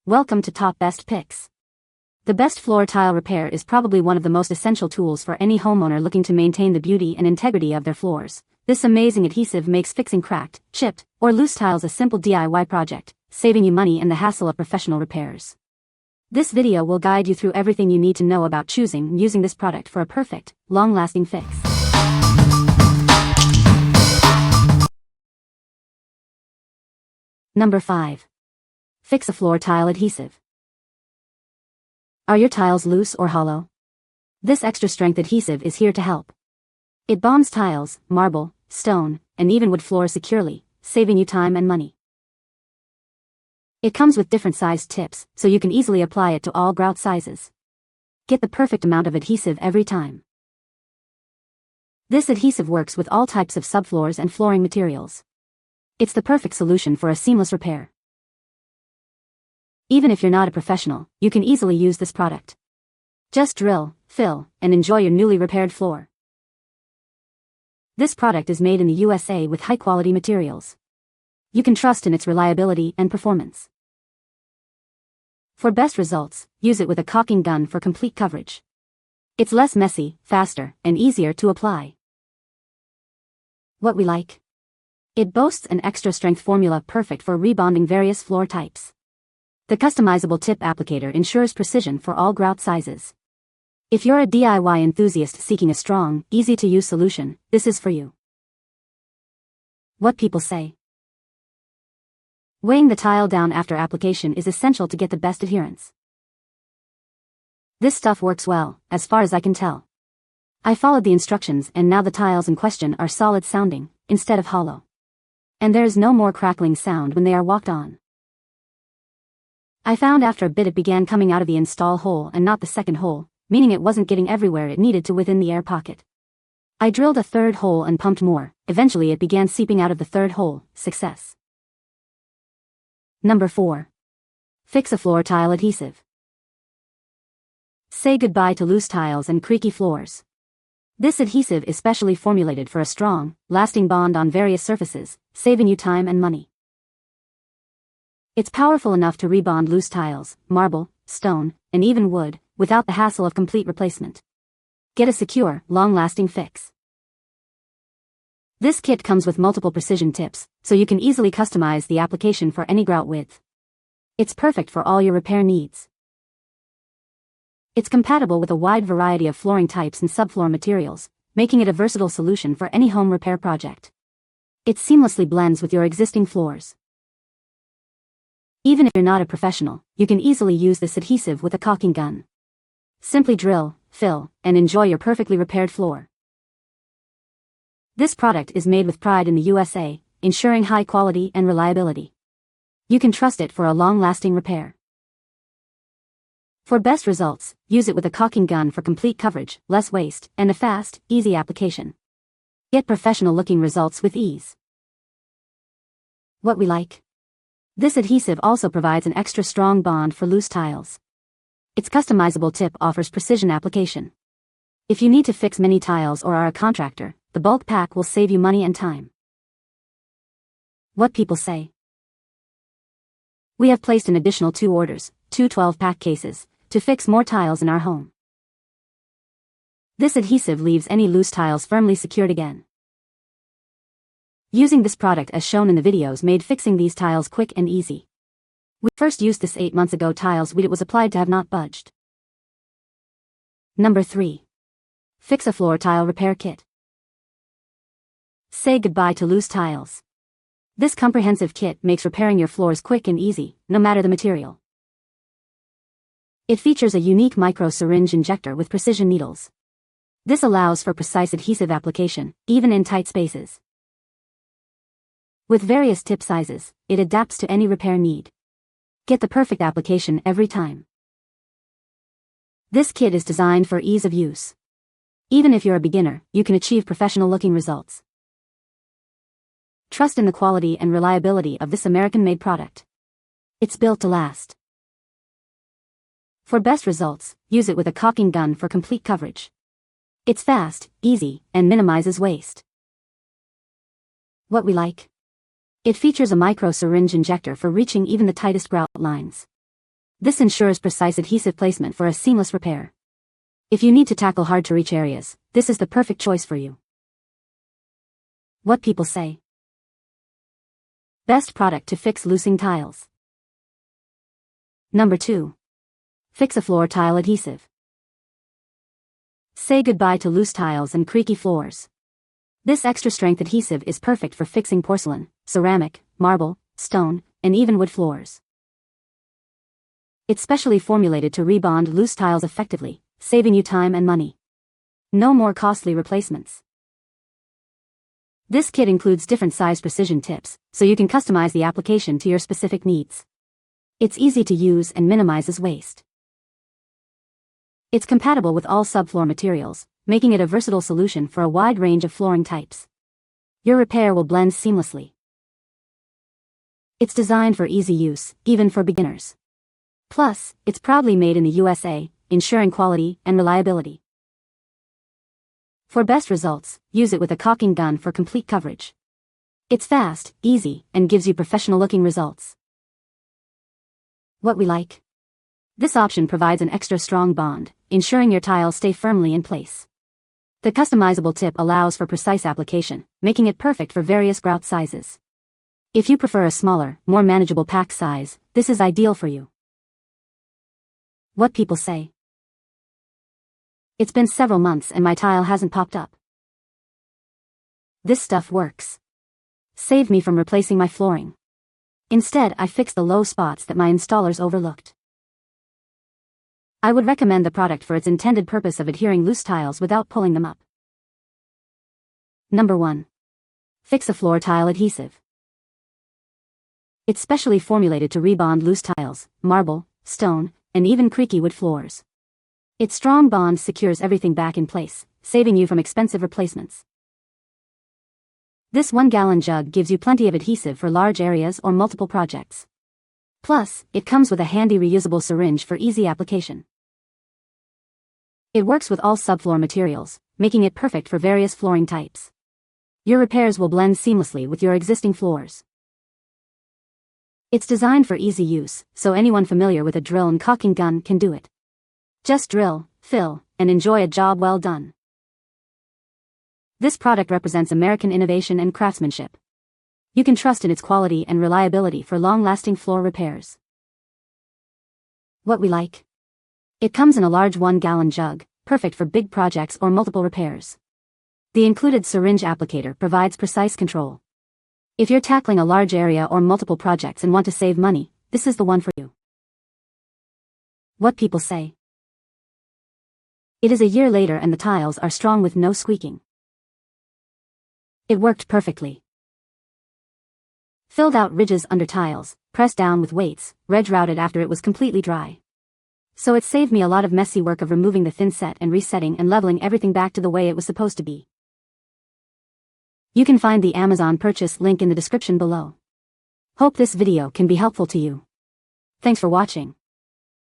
Welcome to Top Best Picks. The best floor tile repair is probably one of the most essential tools for any homeowner looking to maintain the beauty and integrity of their floors. This amazing adhesive makes fixing cracked, chipped, or loose tiles a simple DIY project, saving you money and the hassle of professional repairs. This video will guide you through everything you need to know about choosing and using this product for a perfect, long-lasting fix. Number 5. Fix a floor tile adhesive. Are your tiles loose or hollow? This extra strength adhesive is here to help. It bonds tiles, marble, stone, and even wood floors securely, saving you time and money. It comes with different sized tips, so you can easily apply it to all grout sizes. Get the perfect amount of adhesive every time. This adhesive works with all types of subfloors and flooring materials. It's the perfect solution for a seamless repair. Even if you're not a professional, you can easily use this product. Just drill, fill, and enjoy your newly repaired floor. This product is made in the USA with high-quality materials. You can trust in its reliability and performance. For best results, use it with a caulking gun for complete coverage. It's less messy, faster, and easier to apply. What we like? It boasts an extra strength formula perfect for rebonding various floor types. The customizable tip applicator ensures precision for all grout sizes. If you're a DIY enthusiast seeking a strong, easy-to-use solution, this is for you. What people say. Weighing the tile down after application is essential to get the best adherence. This stuff works well, as far as I can tell. I followed the instructions and now the tiles in question are solid sounding, instead of hollow. And there is no more crackling sound when they are walked on. I found after a bit it began coming out of the install hole and not the second hole, meaning it wasn't getting everywhere it needed to within the air pocket. I drilled a third hole and pumped more, eventually it began seeping out of the third hole. Success. Number 4. Fix a floor tile adhesive. Say goodbye to loose tiles and creaky floors. This adhesive is specially formulated for a strong, lasting bond on various surfaces, saving you time and money. It's powerful enough to rebond loose tiles, marble, stone, and even wood, without the hassle of complete replacement. Get a secure, long-lasting fix. This kit comes with multiple precision tips, so you can easily customize the application for any grout width. It's perfect for all your repair needs. It's compatible with a wide variety of flooring types and subfloor materials, making it a versatile solution for any home repair project. It seamlessly blends with your existing floors. Even if you're not a professional, you can easily use this adhesive with a caulking gun. Simply drill, fill, and enjoy your perfectly repaired floor. This product is made with pride in the USA, ensuring high quality and reliability. You can trust it for a long-lasting repair. For best results, use it with a caulking gun for complete coverage, less waste, and a fast, easy application. Get professional-looking results with ease. What we like? This adhesive also provides an extra strong bond for loose tiles. Its customizable tip offers precision application. If you need to fix many tiles or are a contractor, the bulk pack will save you money and time. What people say. We have placed an additional 2 orders, 2 12-pack cases, to fix more tiles in our home. This adhesive leaves any loose tiles firmly secured again. Using this product as shown in the videos made fixing these tiles quick and easy. We first used this 8 months ago. Tiles it was applied to have not budged. Number 3. Fix a floor tile repair kit. Say goodbye to loose tiles. This comprehensive kit makes repairing your floors quick and easy, no matter the material. It features a unique micro-syringe injector with precision needles. This allows for precise adhesive application, even in tight spaces. With various tip sizes, it adapts to any repair need. Get the perfect application every time. This kit is designed for ease of use. Even if you're a beginner, you can achieve professional-looking results. Trust in the quality and reliability of this American-made product. It's built to last. For best results, use it with a caulking gun for complete coverage. It's fast, easy, and minimizes waste. What we like? It features a micro-syringe injector for reaching even the tightest grout lines. This ensures precise adhesive placement for a seamless repair. If you need to tackle hard-to-reach areas, this is the perfect choice for you. What people say. Best product to fix loosening tiles. Number 2. Fix-A-Floor Tile Adhesive. Say goodbye to loose tiles and creaky floors. This extra-strength adhesive is perfect for fixing porcelain, ceramic, marble, stone, and even wood floors. It's specially formulated to rebond loose tiles effectively, saving you time and money. No more costly replacements. This kit includes different size precision tips, so you can customize the application to your specific needs. It's easy to use and minimizes waste. It's compatible with all subfloor materials, making it a versatile solution for a wide range of flooring types. Your repair will blend seamlessly. It's designed for easy use, even for beginners. Plus, it's proudly made in the USA, ensuring quality and reliability. For best results, use it with a caulking gun for complete coverage. It's fast, easy, and gives you professional-looking results. What we like. This option provides an extra strong bond, ensuring your tiles stay firmly in place. The customizable tip allows for precise application, making it perfect for various grout sizes. If you prefer a smaller, more manageable pack size, this is ideal for you. What people say. It's been several months and my tile hasn't popped up. This stuff works. Saved me from replacing my flooring. Instead, I fixed the low spots that my installers overlooked. I would recommend the product for its intended purpose of adhering loose tiles without pulling them up. Number 1. Fix-A-Floor Tile Adhesive. It's specially formulated to rebond loose tiles, marble, stone, and even creaky wood floors. Its strong bond secures everything back in place, saving you from expensive replacements. This 1-gallon jug gives you plenty of adhesive for large areas or multiple projects. Plus, it comes with a handy reusable syringe for easy application. It works with all subfloor materials, making it perfect for various flooring types. Your repairs will blend seamlessly with your existing floors. It's designed for easy use, so anyone familiar with a drill and caulking gun can do it. Just drill, fill, and enjoy a job well done. This product represents American innovation and craftsmanship. You can trust in its quality and reliability for long-lasting floor repairs. What we like. It comes in a large 1-gallon jug, perfect for big projects or multiple repairs. The included syringe applicator provides precise control. If you're tackling a large area or multiple projects and want to save money, this is the one for you. What people say. It is a year later and the tiles are strong with no squeaking. It worked perfectly. Filled out ridges under tiles, pressed down with weights, routed after it was completely dry. So it saved me a lot of messy work of removing the thin set and resetting and leveling everything back to the way it was supposed to be. You can find the Amazon purchase link in the description below. Hope this video can be helpful to you. Thanks for watching.